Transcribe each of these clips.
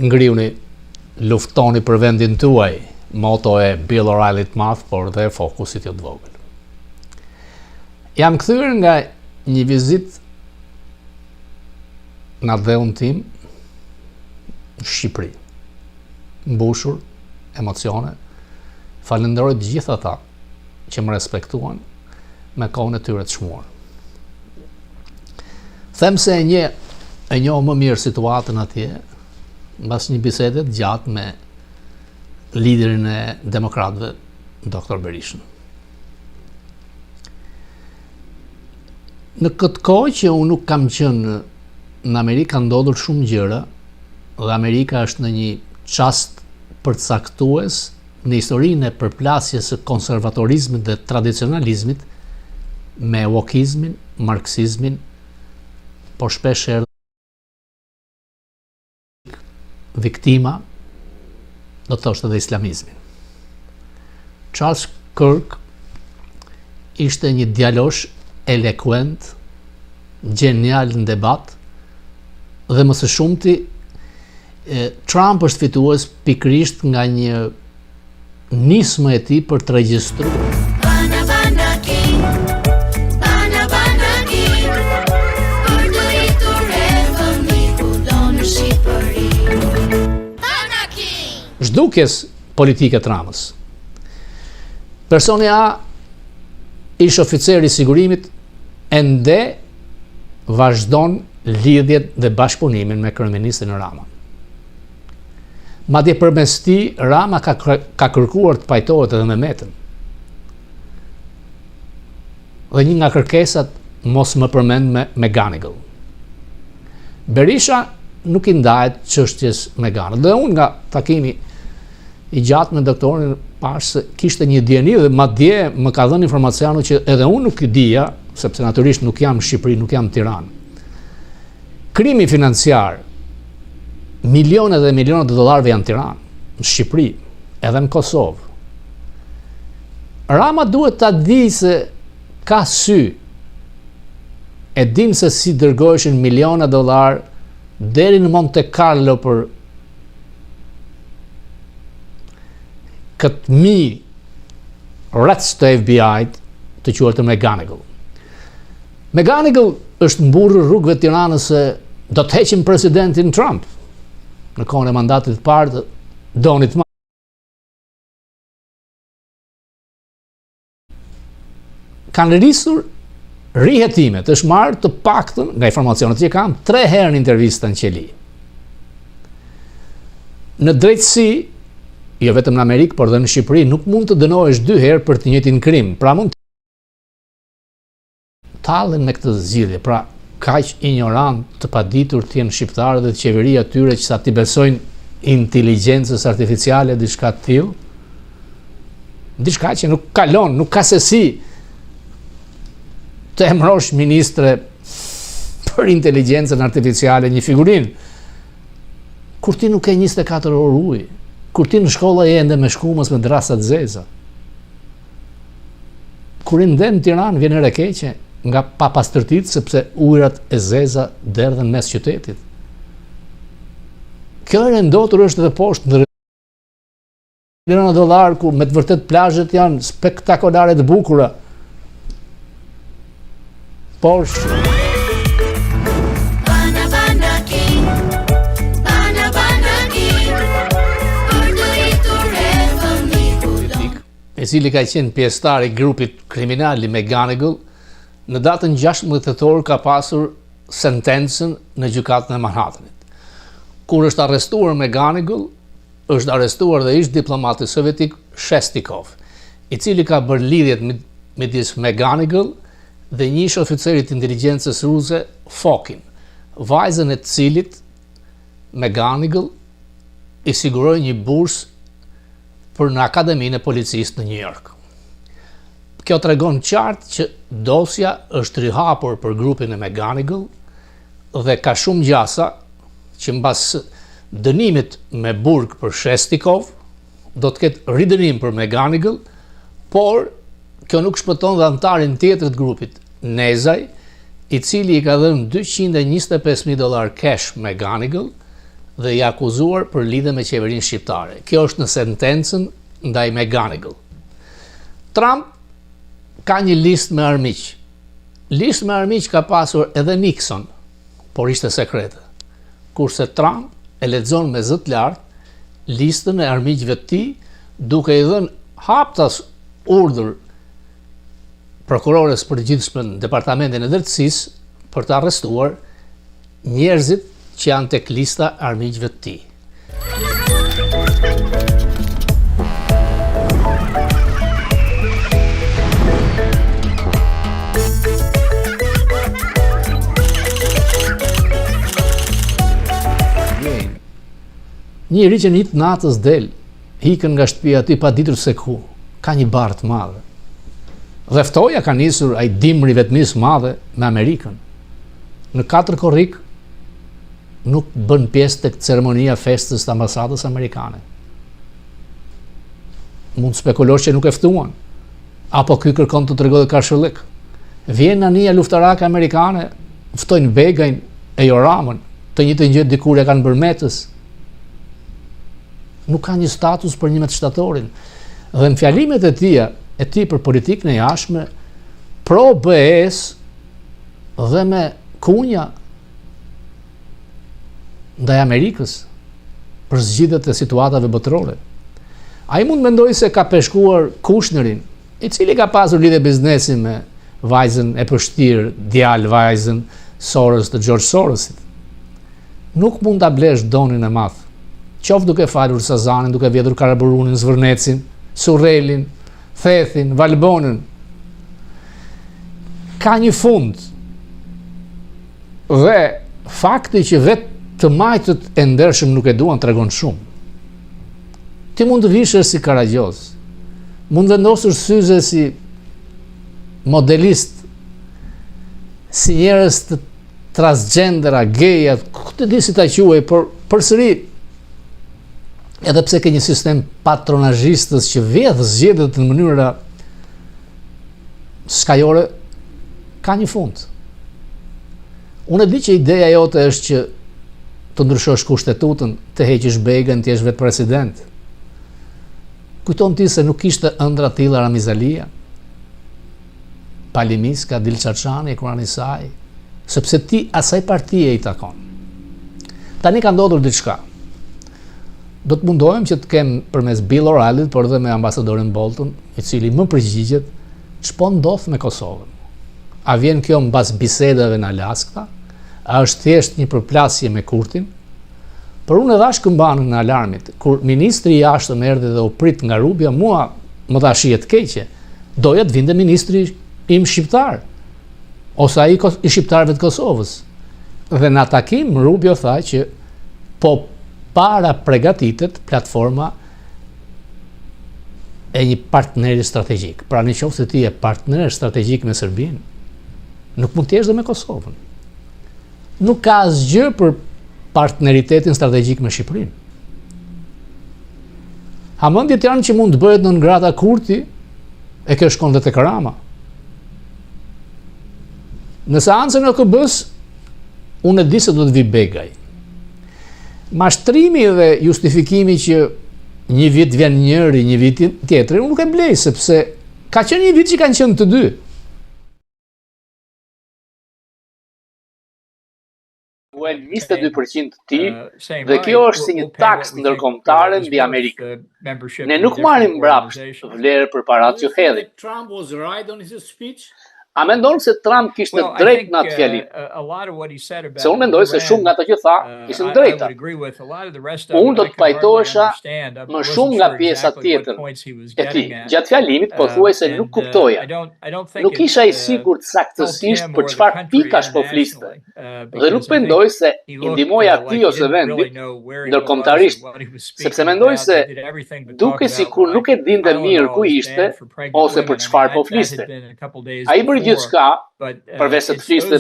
ngriuni, luftoni për vendin tuaj, moto e Bill O'Reilly të madh, por dhe fokusit jo të vogël. Jam kthyer nga një vizitë në dheun tim në Shqipëri, mbushur emocione. Falenderoj të gjithë ata që më respektuan me kohën e tyre të çmuar. Them se e njoh më mirë situatën atje mbas një bisede të gjatë me liderin e demokratëve, Dr. Berishën. Në këtë kohë që unë nuk kam qenë në Amerikë, ka ndodhur shumë gjëra dhe Amerika është në një çast përcaktues në historinë e përplasjes së konservatorizmit dhe tradicionalizmit me wokizmin, marksizmin, por shpesh erdhi viktima, do të thoshte edhe islamizmin. Charles Kirk ishte një djalosh eloquent, genial në debat, dhe më së shumti Trump është fitues pikërisht nga një nismë e tij për të regjistruar zhdukjes politike të Ramës. Personi A ishte oficer i sigurimit, ende vazhdon lidhjet dhe bashkëpunimin me kryeministin Rama. Madje përmes tij Rama ka kërkuar të pajtohet edhe me Metën. Dhe një nga kërkesat mos më përmend me McGonigal. Berisha nuk i ndahet çështjes McGonigal. Dhe unë nga takimi i gjatë me doktorin pash se kishte një dieni dhe madje më ka dhënë informacione që edhe unë nuk i dija, sepse natyrisht nuk jam në Shqipëri, nuk jam në Tiranë. Krimi financiar, milione dhe milione të dollarëve janë në Tiranë, në Shqipëri, edhe në Kosovë. Rama duhet ta di se ka sy. E dim se si dërgoheshin miliona dollar deri në Monte Carlo për këtë rreth të FBI-t të quajtur McGonigal. McGonigal është mburrë rrugëve të Tiranës se do të heqim presidentin Trump në kohën e mandatit të parë të Donit Trump. Kanë rrisur rihetimet, është marrë të paktën, nga informacionet që kam, 3 herë në intervistën qeli. Në drejtësi, jo vetëm në Amerikë, por dhe në Shqipëri, nuk mund të dënohesh 2 herë për të njëjtin krim. Pra mund të tallen me këtë zgjidhje. Pra kaq ignorant të paditur të jenë shqiptarët dhe qeveria tyre që sa ti besojnë inteligjencës artificiale diçka të tillë. Diçka që nuk kalon, nuk ka se si të emrosh ministre për inteligjencën artificiale një figurinë. Kur ti nuk ke 24 orë ujë, kur ti në shkolla je ende me shkumës me drasa të zeza. Kur i nden në Tiranë vjen re keqe nga papastërtitë sepse ujërat e zeza derdhen mes qytetit. Kjo e rendotur është edhe poshtë në miliona dollar ku me të vërtet plazhet janë spektakolare të bukura. Por e cili ka qenë pjesëtar i grupit kriminal i McGonigal, në datën 16 tetor ka pasur sentencën në gjykatën e Manhattanit. Kur është arrestuar McGonigal, është arrestuar dhe ish diplomati sovjetik Shestikov, i cili ka bërë lidhjet midis McGonigal dhe një ish oficerit inteligjencës ruse Fokin, vajzën e të cilit McGonigal i siguroi një bursë për në Akademinë e Policisë në New York. Kjo tregon qartë që dosja është rihapur për grupin e McGonigal dhe ka shumë gjasa që mbas dënimit me burg për Shestikov do të ketë ridënim për McGonigal, por kjo nuk shpëton dhe antarin tjetër të grupit, Nezaj, i cili i ka dhënë $225,000 cash McGonigal dhe i akuzuar për lidhje me qeverinë shqiptare. Kjo është në sentencën ndaj McGonigal. Trump ka një listë me armiq. Listë me armiq ka pasur edhe Nixon, por ishte sekrete. Kurse Trump e lexon me zë të lartë listën e armiqve të tij, duke i dhënë haptas urdhër prokurores përgjithshme në Departamentin e Drejtësisë për të arrestuar njerëzit që janë tek lista e armiqve të tij. Njëri që një të natës del, hikën nga shtëpia aty pa ditur se ku, ka një barë të madhe. Dhe ftoja ka nisur ai dimri vetmis madhe me Amerikën. Në 4 korrik nuk bën pjesë tek ceremonia festës të ambasadës amerikane. Mund spekulosh që nuk e ftuan, apo ky kërkon të tregojë karshëllik. Vjen anija luftarake amerikane, ftojnë Begajn e Joramën, të njëjtën gjë dikur e kanë bërë Metës. Nuk ka një status për 11 shtatorin. Dhe në fjalimet e tij për politikën e jashtme, pro BE-s dhe me kunja ndaj Amerikës për zgjidhjet e situatave botërore. Ai mund mendoj se ka peshkuar Kushnerin, i cili ka pasur lidhje biznesi me vajzën e përshtirë, djalë vajzën Soros të George Sorosit. Nuk mund ta blesh donin e madh. Qoftë duke falur Sazanin, duke vjedhur Karaburunin, Zvërnecin, Surrelin, Thethin, Valbonën. Ka një fund. Dhe fakti që vetë të majtët e ndershëm nuk e duan tregon shumë. Ti mund të vishesh si Karagjoz, mund vendosur syze si modelist, si njerëz të transgendera, geja, ku të di si ta quaj, por përsëri edhe pse ke një sistem patronazhistës që vjedh zgjedhjet në mënyra skajore, ka një fund. Unë e di që ideja jote është që të ndryshosh kushtetutën, të heqish Begën, të jesh vetë president. Kujton ti se nuk ishte ëndra të tilla Ramizalia, Palimiska, Dilçaçani, Kurani Saj, sepse ti asaj partie i takon. Tani ka ndodhur diçka. Do të mundohem që të kem përmes Bill O'Reillyt, por edhe me ambasadorin Bolton, i cili më përgjigjet ç'po ndodh me Kosovën. A vjen kjo mbas bisedave në Alaska? A është thjesht një përplasje me Kurtin? Por unë dhash këmbanën në alarmit, kur ministri i jashtëm erdhi dhe u prit nga Rubia, mua më dha shije të keqe. Doja të vinte ministri im shqiptar, ose ai i shqiptarëve të Kosovës. Dhe në takim Rubio tha që po para përgatitet platforma e një partneri strategjik. Pra në qoftë se ti je partner strategjik me Serbinë, nuk mund të jesh dhe me Kosovën. Nuk ka asgjë për partneritetin strategjik me Shqipërinë. Hamendjet janë që mund të bëhet non grata Kurti, e kjo shkon dhe tek Rama. Në seancën e OKB-s, unë e di se do të vi Begaj. Mashtrimi dhe justifikimi që një vit vjen njëri, një vit tjetri, unë nuk e blej, sepse ka qenë një vit që kanë qenë të dy. 22% të tij, dhe kjo është si një taks ndërkombëtare mbi Amerikën. Ne nuk marrim mbrapsht vlerë për paratë që hedhin. A mendon se Trump kishte drejt në atë fjalim? Se unë mendoj se shumë nga ato që tha ishin drejta. Unë do të pajtohesha më shumë nga pjesa tjetër e tij. Gjatë fjalimit pothuajse nuk kuptoja. Nuk isha i sigurt saktësisht për çfarë pikash po fliste. Dhe nuk mendoj se i ndihmoja atij ose vendit ndërkombëtarisht, sepse mendoj se duke sikur nuk e dinte mirë ku ishte ose për çfarë po fliste. Ai bëri gjithçka, përveç se të fliste,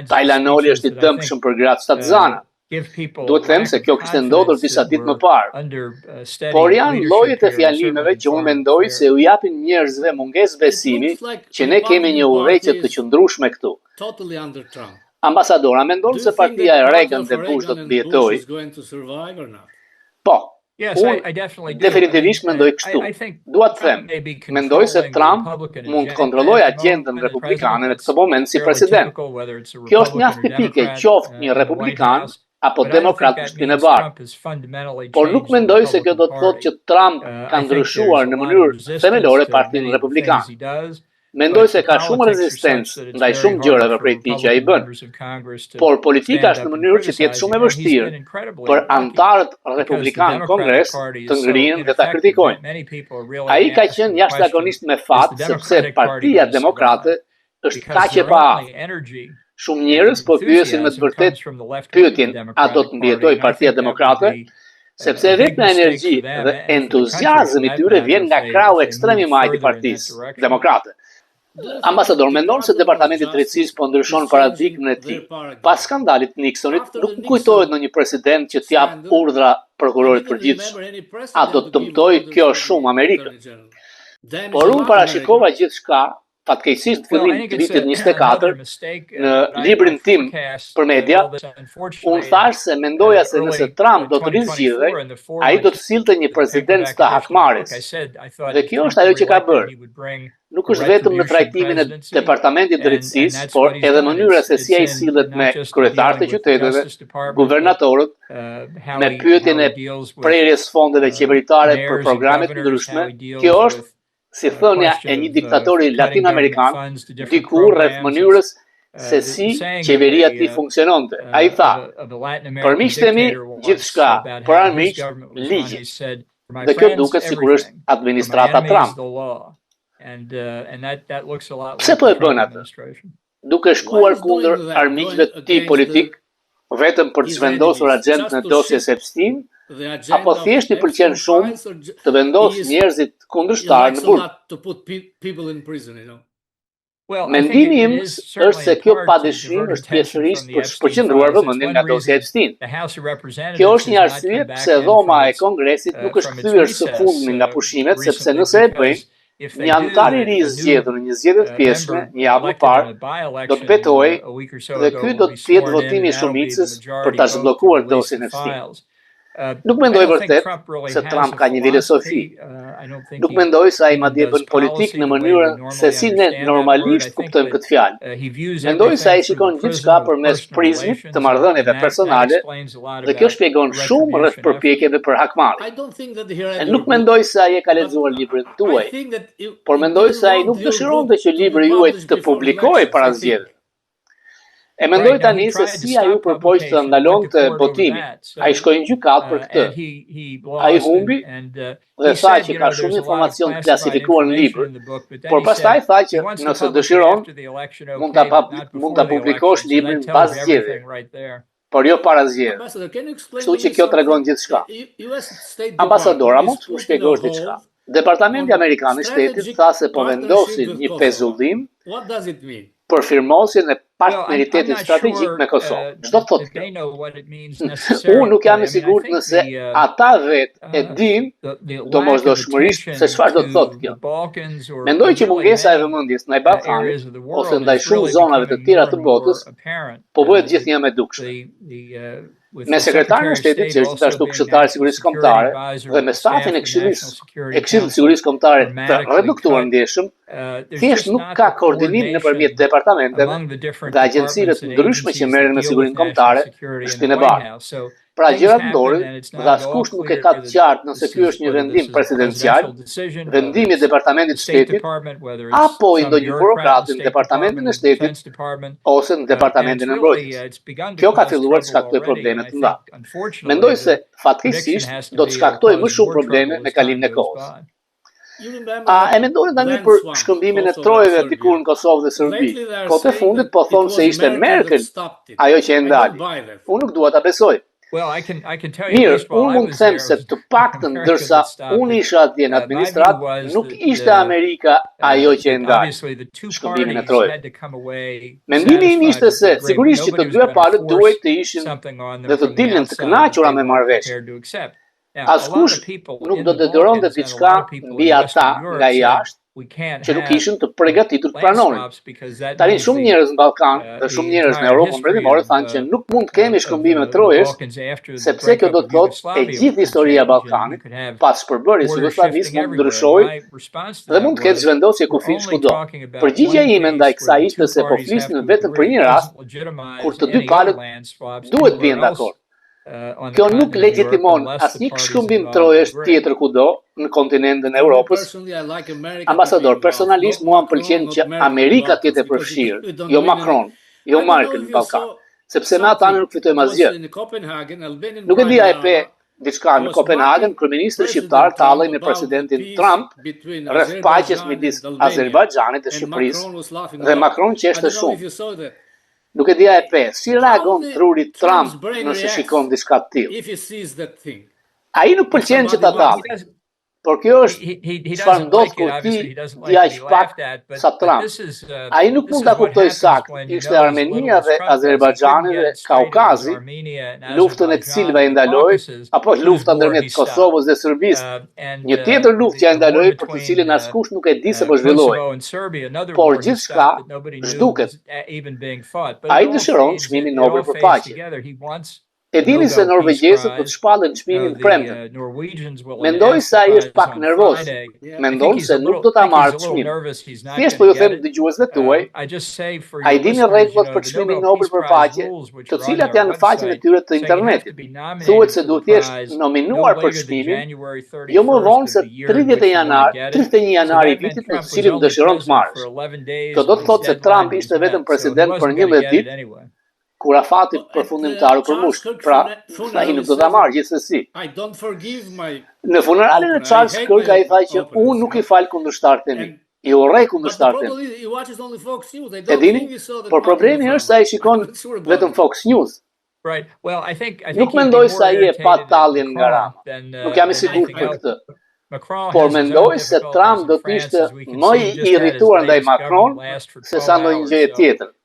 Tajlanoli është i dëmshëm për gratë shtatzana. Duhet të them se kjo kishte ndodhur disa ditë më parë. Por janë llojet e fjalimeve që unë mendoj se u japin njerëzve mungesë besimi që ne kemi një udhëheqje të qëndrueshme këtu. Ambasador, a mendon se partia e Reagan dhe Bush do të mbijetojë? Po, unë definitivisht mendoj kështu. Dua të them, mendoj se Trump mund të kontrollojë agjendën republikane në këtë moment si president. Kjo është mjaft tipike, qoftë një republikan apo demokrat në Shtëpinë e Bardhë. Por nuk mendoj se kjo do të thotë që Trump ka ndryshuar në mënyrë themelore Partinë Republikane. Mendoj se ka shumë rezistencë ndaj shumë gjërave prej tij që ai bën. Por politika është në mënyrë që të jetë shumë e vështirë për anëtarët republikanë në Kongres të ngrihen dhe ta kritikojnë. Ai ka qenë jashtëzakonisht me fat sepse Partia Demokrate është kaq e paaftë. Shumë njerëz po pyesin me të vërtetë pyetjen a do të mbijetojë Partia Demokrate, sepse vetëm energji dhe entuziazmi i tyre vjen nga krahu ekstrem i majtë i Partisë Demokrate. Ambasador, mendon se Departamenti i Drejtësisë po ndryshon paradigmën e tij. Pas skandalit Nixonit, nuk kujtohet në një president që t'jap urdhra prokurorit përgjithshëm. A do të dëmtojë kjo shumë Amerikën? Por unë parashikova gjithçka, fatkeqësisht fillim të vitit 24, në librin tim për media, unë thash se mendoja se nëse Trump do të rizgjidhej, ai do të sillte një president të hakmarrjes. Dhe kjo është ajo që ka bërë. Nuk është vetëm në trajtimin e Departamentit të Drejtësisë, por edhe mënyra se si ai sillet me kryetarët e qyteteve, guvernatorët, me pyetjen e prerjes fondeve qeveritare për programe të ndryshme. Kjo është si thënia e një diktatori latinoamerikan, diku rreth mënyrës se si qeveria ti funksiononte. Ai tha, për miqtë e mi, gjithçka, për anë miq, ligji. Dhe kjo duket sikur është administrata Trump. Pse po e bën atë? Duke shkuar kundër armiqve të tij politik, vetëm për të zvendosur agjendën e dosjes Epstein, apo thjesht i pëlqen shumë të vendos njerëzit kundërshtar në burg. Mendimi im është se kjo padyshim është pjesërisht për të shpërqendruar vëmendjen nga dosja Epstein. Kjo është një arsye pse dhoma e Kongresit nuk është kthyer së fundmi nga pushimet, sepse nëse e bëjnë, një antar i ri i zgjedhur në një zgjedhje të pjesme, një javë më parë, do të petojë dhe ky do të jetë votimi i shumicës për ta zhbllokuar dosjen Epstein. Nuk mendoj vërtet se Trump ka një filozofi. Nuk mendoj se ai madje bën politik në mënyrën se si ne normalisht kuptojmë këtë fjalë. Mendoj se ai shikon gjithçka përmes prizmit të marrëdhënieve personale dhe kjo shpjegon shumë rreth përpjekjeve për hakmarrje. Nuk mendoj se ai e ka lexuar librin tuaj, por mendoj se ai nuk dëshironte që libri juaj të publikohej para zgjedhjeve. E mendoj tani se si ai u përpoq të ndalonte botimin. Ai shkoi në gjykat për këtë. Ai humbi dhe tha që ka shumë informacion të klasifikuar në libër, por pastaj tha që nëse dëshiron, mund ta publikosh librin pas zgjedhjeve, por jo para zgjedhjeve. Kështu që kjo tregon gjithçka. Ambasador, a mund të më shpjegosh diçka? Departamenti Amerikan i Shtetit tha se po vendosin një pezullim për firmosjen e partneritetit strategjik me Kosovë. Çdo thotë kjo? Unë nuk jam i sigurt nëse ata vetë e dinë domosdoshmërisht se çfarë do të thotë kjo. Mendoj që mungesa e vëmendjes ndaj Ballkanit ose ndaj shumë zonave të tjera të botës po bëhet gjithnjë më dukshme. Me sekretarin e shtetit, që është gjithashtu këshilltar i sigurisë kombëtare, dhe me stafin e Këshillit të Sigurisë Kombëtare të reduktuar ndjeshëm, thjesht nuk ka koordinim nëpërmjet departamenteve dhe agjencive të ndryshme që merren me sigurinë kombëtare në Shtëpinë e Bardhë. Pra gjërat ndoren dhe askush nuk e ka të qartë nëse ky është një vendim presidencial, vendimi i Departamentit të Shtetit, apo i ndonjë burokrati në Departamentin e Shtetit ose në Departamentin e Mbrojtjes. Kjo ka filluar të shkaktojë probleme të mëdha. Mendoj se fatkeqësisht do të shkaktojë më shumë probleme me kalimin e kohës. A e mendoni tani për shkëmbimin e trojeve diku në Kosovë dhe Serbi? Kohët e fundit po thonë se ishte Merkel ajo që e ndali. Unë nuk dua ta besoj. Mirë, unë mund të them se të paktën ndërsa unë isha atje në administrat, nuk ishte Amerika ajo që e ndali shkëmbimin e trojeve. Mendimi im ishte se sigurisht që të dyja palët duhet të ishin dhe të dilnin të kënaqura me marrëveshjen. Askush nuk do të detyronte diçka mbi ata nga jashtë, që nuk ishin të përgatitur të pranonin. Tani shumë njerëz në Ballkan dhe shumë njerëz në Europën Perëndimore thanë që nuk mund të kemi shkëmbime trojesh, sepse kjo do të thotë e gjithë historia e Ballkanit pas shpërbërjes së Jugosllavisë mund të ndryshojë dhe mund të ketë zhvendosje kufish kudo. Përgjigjja ime ndaj kësaj ishte se po flisnin vetëm për një rast kur të dy palët duhet bien dakord. Kjo nuk legjitimon asnjë shkëmbim trojesh tjetër kudo në kontinentin e Europës. Ambasador, personalisht mua më pëlqen që Amerika të jetë e përfshirë, jo Macron, jo Merkel në Ballkan, sepse me ata nuk fitojmë asgjë. Nuk e di a e pe diçka në Kopenhagen, kryeministri shqiptar tallej me presidentin Trump rreth paqes midis Azerbajxhanit dhe Shqipërisë dhe Macron qeshte shumë. Nuk e di a e pe, si reagon truri Trump nëse shikon diçka të tillë. Ai nuk pëlqen që ta tallej. Por kjo është çfarë ndodh kur ti di aq pak sa Trump. Ai nuk mund ta kuptoj sakt. Ishte Armenia dhe Azerbajxhani dhe Kaukazi, luftën e të cilëve e ndaloi, apo lufta ndërmjet Kosovës dhe Serbisë. Një tjetër luftë që e ndaloi për të cilën askush nuk e di se po zhvillohej. Por gjithçka zhduket. Ai dëshiron çmimin Nobel për paqe. E dini se norvegjezët do të shpallin çmimin premten. Mendoj se ai është pak nervoz. Mendon se nuk do ta marrë çmimin. Thjesht po ju them dëgjuesve tuaj, ai dini rregullat për çmimin Nobel për paqe, të cilat janë në faqen e tyre të internetit. Thuhet se duhet të jesh nominuar për çmimin, jo më vonë se 31 janar i vitit në të cilin dëshiron të marrësh. Kjo do të thotë se Trump ishte vetëm president për 11 ditë. Kur afati përfundimtar u përmush, pra ai nuk do ta marrë gjithsesi. Në funeralin e Charles Kirk ai tha që unë nuk i fal kundërshtarët e mi. I urrej kundërshtarët e mi. E dini? Por problemi është se ai shikon vetëm Fox News. Nuk mendoj se ai e pa talljen nga Rama. Nuk jam i sigurt për këtë. Por mendoj se Trump do të ishte më i irrituar ndaj Macron se sa ndonjë gjë tjetër.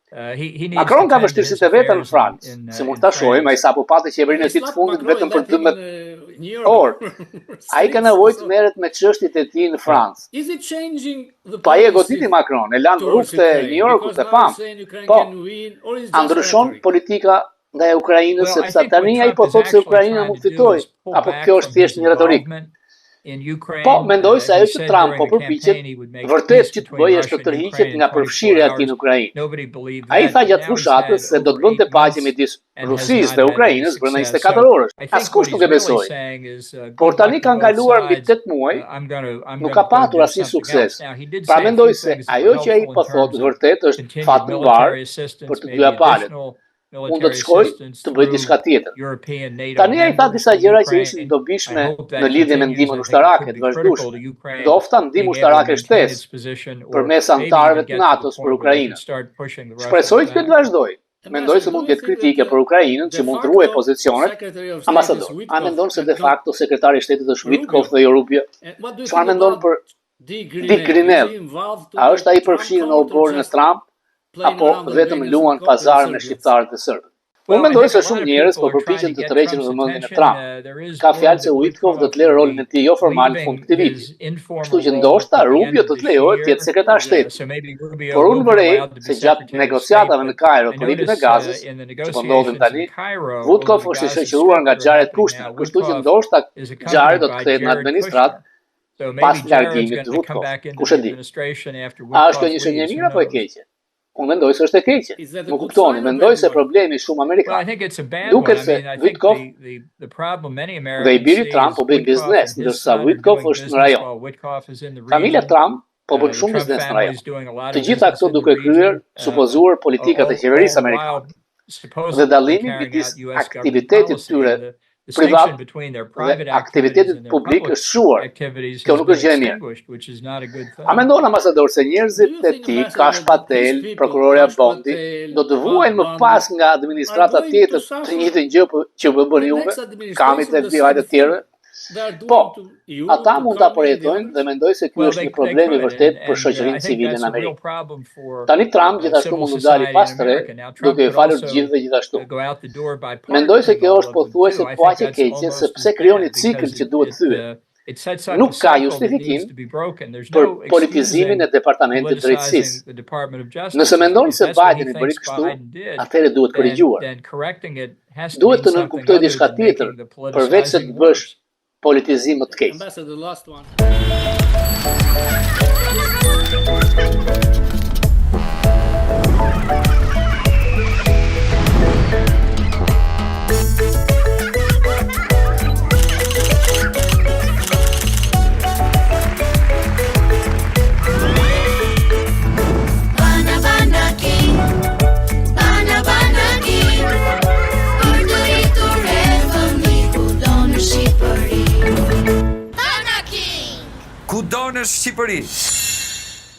Macron ka vështirësitë e veta në Francë, se mund ta shohim, ai sapo pati qeverinë e tij të fundit vetëm për 12 orë. Ai ka nevojë të merret me çështjet e tij në Francë. Pa e goditi Macron, e lan rrugët e New Yorkut të pam. Po, a ndryshon politika ndaj Ukrainës sepse tani ai po thotë se Ukraina mund të fitojë, apo kjo është thjesht një retorikë? Po, mendoj se ajo që Trump po përpiqet vërtet që të bëjë është të tërhiqet nga përfshirja e tij në Ukrainë. Ai tha gjatë fushatës se do të bënte paqe midis Rusisë dhe Ukrainës brenda 24 orësh. Askush nuk e besoi. Por tani kanë kaluar mbi 8 muaj, nuk ka patur asnjë sukses. Pra mendoj se ajo që ai po thotë vërtet është fat në var për të dyja palët. Unë do të shkoj të bëj diçka tjetër. Tani ai tha disa gjëra që ishin dobishme në lidhje me ndihmën ushtarake të vazhdueshme. Dofta ndihmë ushtarake shtesë përmes anëtarëve të NATO-s për Ukrainën. Shpresoj që të vazhdojë. Mendoj se mund të ketë kritike për Ukrainën që mund të ruajë pozicionet. Ambasador, a mendon se de facto sekretari i shtetit është Witkoff dhe jo Rubio? Çfarë mendon për Dick Grenell? A është ai përfshirë në oborin e Trump? Apo vetëm luan pazar me shqiptarët e serbët. Unë mendoj se shumë njerëz po përpiqen të tërheqin vëmendjen e Trump. Ka fjalë se Witkoff do të lërë rolin e tij jo formal në fund të këtij viti. Kështu që ndoshta Rubio do të lejohet të jetë sekretar shteti. Por unë vërej se gjatë negociatave në Kairo për hipjen e Gazës, që po ndodhin tani, Witkoff është i shoqëruar nga Jared Kushner, kështu që ndoshta Jared do të kthehet në administrat pas largimit të Witkoff. Kush e di? A është kjo një shenjë e mirë apo e keqe? Unë mendoj se është e keqe. Më kuptoni, mendoj se problemi shumë amerikan. Duket se Witkoff dhe i biri Trump po bëjnë biznes, ndërsa Witkoff është në rajon. Familja Trump po bën shumë biznes në rajon. Të gjitha këto duke kryer supozuar politikat e qeverisë amerikane. Dhe dallimi midis aktivitetit tyre privat dhe aktivitetit publik është shuar. Kjo nuk është gjë e mirë. A mendon ambasador se njerëzit e tij, Kash Patel, prokurorja Bondi, do të vuajnë më pas nga administrata tjetër të njëjtën gjë që bën juve, Kamit e FBI të tjerë? Po, ata mund ta përjetojnë dhe mendoj se ky është një problem i vërtet për shoqërinë civile në Amerikë. Tani Trump gjithashtu mund të dalë pas tre, duke i falur gjithë dhe gjithashtu. Mendoj se kjo është pothuajse po aq e keqe sepse krijon një cikël që duhet thyer. Nuk ka justifikim për politizimin e Departamentit të Drejtësisë. Nëse mendon se Biden i bëri kështu, atëherë duhet korrigjuar. Duhet të nënkuptoj diçka tjetër, përveç se të bësh politizim më të keq. Kudo në Shqipëri.